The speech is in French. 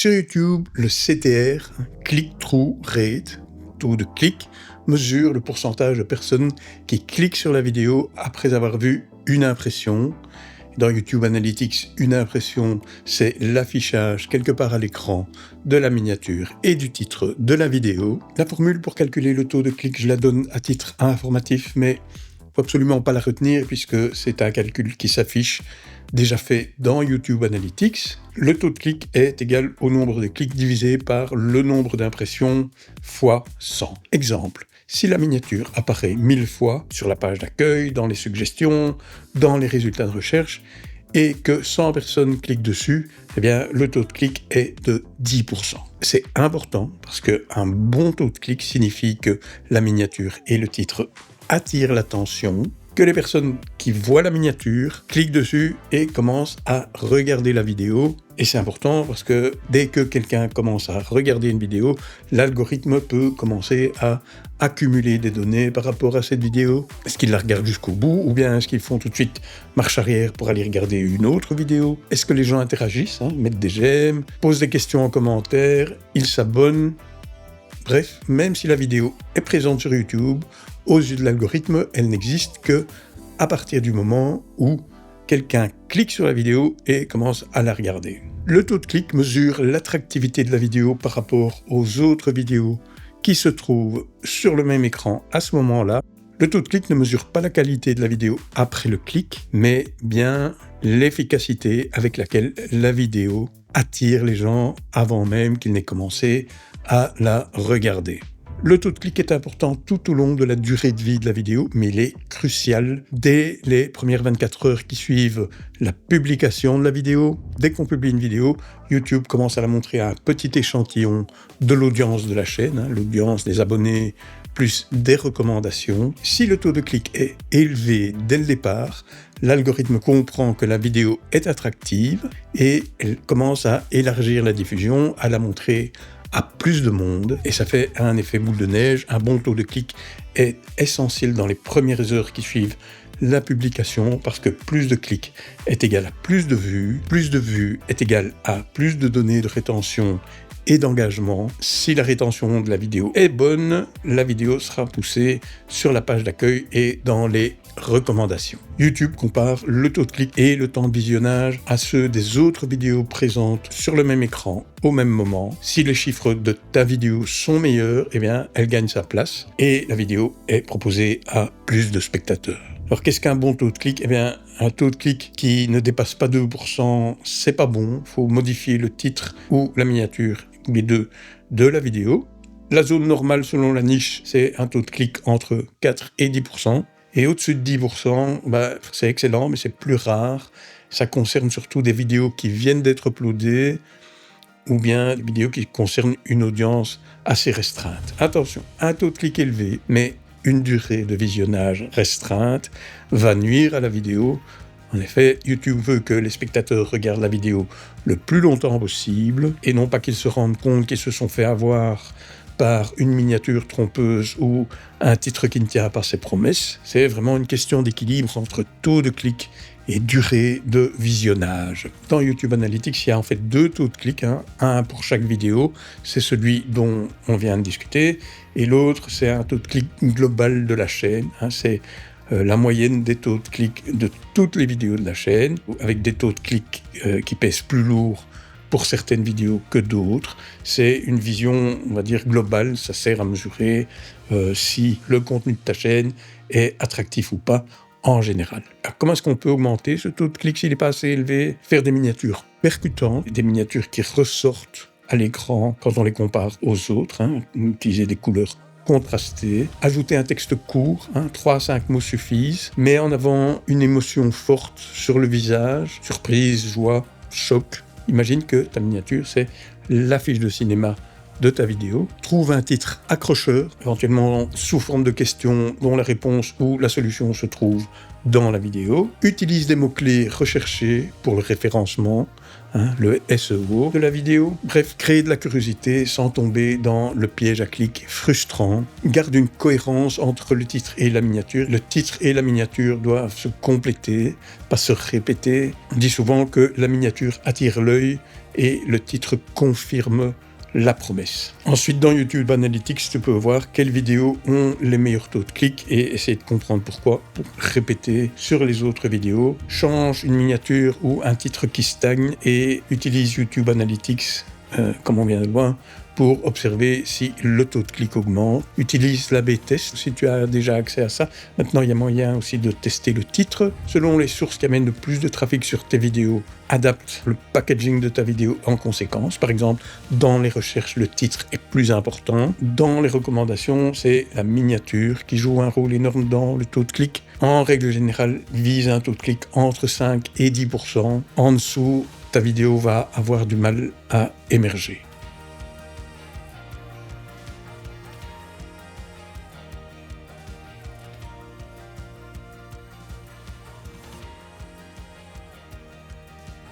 Sur YouTube, le CTR, Click-Through Rate, taux de clic, mesure le pourcentage de personnes qui cliquent sur la vidéo après avoir vu une impression. Dans YouTube Analytics, une impression, c'est l'affichage quelque part à l'écran de la miniature et du titre de la vidéo. La formule pour calculer le taux de clic, je la donne à titre informatif, mais il ne faut absolument pas la retenir puisque c'est un calcul qui s'affiche déjà fait dans YouTube Analytics. Le taux de clic est égal au nombre de clics divisé par le nombre d'impressions fois 100. Exemple, si la miniature apparaît 1000 fois sur la page d'accueil, dans les suggestions, dans les résultats de recherche, et que 100 personnes cliquent dessus, eh bien, le taux de clic est de 10%. C'est important parce qu'un bon taux de clic signifie que la miniature et le titre attirent l'attention, que les personnes qui voient la miniature cliquent dessus et commencent à regarder la vidéo. Et c'est important parce que dès que quelqu'un commence à regarder une vidéo, l'algorithme peut commencer à accumuler des données par rapport à cette vidéo. Est-ce qu'ils la regardent jusqu'au bout ou bien est-ce qu'ils font tout de suite marche arrière pour aller regarder une autre vidéo? Est-ce que les gens interagissent, mettent des j'aime, posent des questions en commentaire, ils s'abonnent? Bref, même si la vidéo est présente sur YouTube, aux yeux de l'algorithme, elle n'existe que à partir du moment où quelqu'un clique sur la vidéo et commence à la regarder. Le taux de clic mesure l'attractivité de la vidéo par rapport aux autres vidéos qui se trouvent sur le même écran à ce moment-là. Le taux de clic ne mesure pas la qualité de la vidéo après le clic, mais bien l'efficacité avec laquelle la vidéo attire les gens avant même qu'ils n'aient commencé à la regarder. Le taux de clic est important tout au long de la durée de vie de la vidéo, mais il est crucial dès les premières 24 heures qui suivent la publication de la vidéo. Dès qu'on publie une vidéo, YouTube commence à la montrer à un petit échantillon de l'audience de la chaîne, l'audience des abonnés plus des recommandations. Si le taux de clic est élevé dès le départ, l'algorithme comprend que la vidéo est attractive et elle commence à élargir la diffusion, à la montrer à plus de monde, et ça fait un effet boule de neige. Un bon taux de clic est essentiel dans les premières heures qui suivent la publication, parce que plus de clics est égal à plus de vues est égal à plus de données de rétention et d'engagement. Si la rétention de la vidéo est bonne, la vidéo sera poussée sur la page d'accueil et dans les recommandations. YouTube compare le taux de clic et le temps de visionnage à ceux des autres vidéos présentes sur le même écran au même moment. Si les chiffres de ta vidéo sont meilleurs, eh bien, elle gagne sa place et la vidéo est proposée à plus de spectateurs. Alors, qu'est-ce qu'un bon taux de clic? Eh bien, un taux de clic qui ne dépasse pas 2%, c'est pas bon. Il faut modifier le titre ou la miniature, ou les deux, de la vidéo. La zone normale, selon la niche, c'est un taux de clic entre 4 et 10%. Et au-dessus de 10%, c'est excellent, mais c'est plus rare. Ça concerne surtout des vidéos qui viennent d'être uploadées ou bien des vidéos qui concernent une audience assez restreinte. Attention, un taux de clic élevé, mais une durée de visionnage restreinte va nuire à la vidéo. En effet, YouTube veut que les spectateurs regardent la vidéo le plus longtemps possible et non pas qu'ils se rendent compte qu'ils se sont fait avoir par une miniature trompeuse ou un titre qui ne tient pas ses promesses. C'est vraiment une question d'équilibre entre taux de clic et durée de visionnage. Dans YouTube Analytics, il y a en fait deux taux de clic, un pour chaque vidéo, c'est celui dont on vient de discuter, et l'autre, c'est un taux de clic global de la chaîne, c'est la moyenne des taux de clic de toutes les vidéos de la chaîne, avec des taux de clic qui pèsent plus lourd pour certaines vidéos que d'autres. C'est une vision, on va dire, globale. Ça sert à mesurer si le contenu de ta chaîne est attractif ou pas en général. Alors, comment est-ce qu'on peut augmenter ce taux de clic s'il n'est pas assez élevé? Faire des miniatures percutantes, des miniatures qui ressortent à l'écran quand on les compare aux autres, utiliser des couleurs contrastées, ajouter un texte court, 3 à 5 mots suffisent, met en avant une émotion forte sur le visage, surprise, joie, choc. Imagine que ta miniature, c'est l'affiche de cinéma de ta vidéo. Trouve un titre accrocheur, éventuellement sous forme de question dont la réponse ou la solution se trouve dans la vidéo. Utilise des mots-clés recherchés pour le référencement, le SEO de la vidéo. Bref, créer de la curiosité sans tomber dans le piège à clic frustrant. Garde une cohérence entre le titre et la miniature. Le titre et la miniature doivent se compléter, pas se répéter. On dit souvent que la miniature attire l'œil et le titre confirme la promesse. Ensuite, dans YouTube Analytics, tu peux voir quelles vidéos ont les meilleurs taux de clics et essayer de comprendre pourquoi, pour répéter sur les autres vidéos. Change une miniature ou un titre qui stagne et utilise YouTube Analytics, comme on vient de le voir, pour observer si le taux de clic augmente. Utilise l'A/B test si tu as déjà accès à ça. Maintenant, il y a moyen aussi de tester le titre. Selon les sources qui amènent le plus de trafic sur tes vidéos, adapte le packaging de ta vidéo en conséquence. Par exemple, dans les recherches, le titre est plus important. Dans les recommandations, c'est la miniature qui joue un rôle énorme dans le taux de clic. En règle générale, vise un taux de clic entre 5 et 10%. En dessous, ta vidéo va avoir du mal à émerger.